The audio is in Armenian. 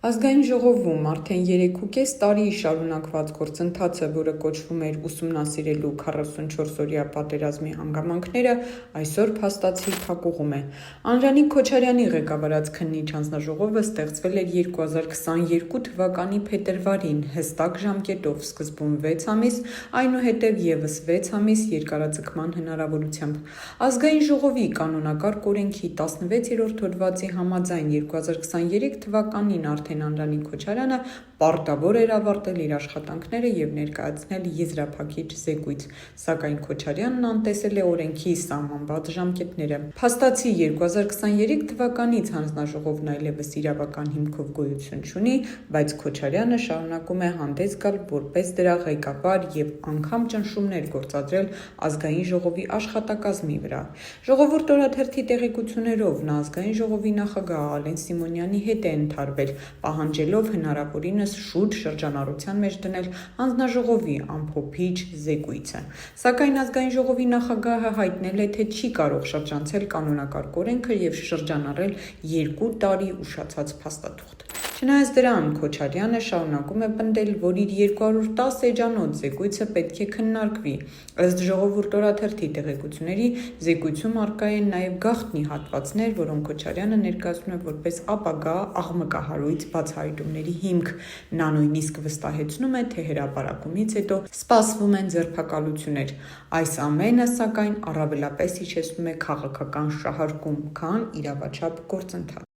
Ազգային ժողովում արդեն 3.5 տարի շարունակված գործընթացը, որը կոչվում էր ուսումնասիրելու 44-օրյա պատերազմի հանգամանքները, այսօր փաստացի փակուղում է։ Անրանիկ Քոչարյանի ղեկավարած քննիչ հանձնաժողովը ստեղծվել էր 2022 թվականի փետրվարին հստակ ժամկետով, սկզբում 6 ամիս, այնուհետև ևս 6 ամիս երկարաձգման հնարավորությամբ։ Ազգային ժողովի կանոնակարգ օրենքի 16-րդ հոդվածի համաձայն 2023 թվականին արդեն Անրանիկ Քոչարյանը պարտավոր էր ավարտել իր աշխատանքները և ներկայացնել եզրափակիչ զեկույց, սակայն Քոչարյանն անտեսել է օրենքի սահմանված ժամկետները։ Փաստացի 2023 թվականից հանձնաժողովն այլևս իրավական հիմքով գոյություն չունի, բայց Քոչարյանը շարունակում է հանդես գալ որպես դրա ղեկավար և անգամ ճնշումներ գործադրել Ազգային ժողովի աշխատակազմի վրա։ Ժողովուրդ օրաթերթի տեղեկություններով նա Ազգային ժողովի նախագահ Ալեն Սիմոնյանի հետ է ընդհարվել, պահանջելով հնարավորինս շուտ շրջանառության մեջ դնել հանձնաժողովի ամփոփիչ զեկույցը։ Սակայն Ազգային ժողովի նախագահը հայտնել է, թե չի կարող շրջանցել կանոնակարգ օրենքը և շրջանառել 2 տարի ուշացած փաստաթուղթ։ Չնայած դրան, Քոչարյանը շարունակում է պնդել, որ իր 210 էջանոց զեկույցը պետք է քննարկվի։ Ըստ Ժողովուրդ օրաթերթի տեղեկությունների, զեկույցում առկա են նաև գաղտնի հատվածներ, որոնք Քոչարյանը ներկայացնում է որպես ապագա աղմկահարույց բացահայտումների հիմք։ Նա նույնիսկ վստահեցնում է, թե հրապարակումից հետո սպասվում են ձերբակալություններ։ Այս ամենը, սակայն, առավելապես հիշեցնում է քաղաքական շահարկում, քան իրավաչափ գործընթաց։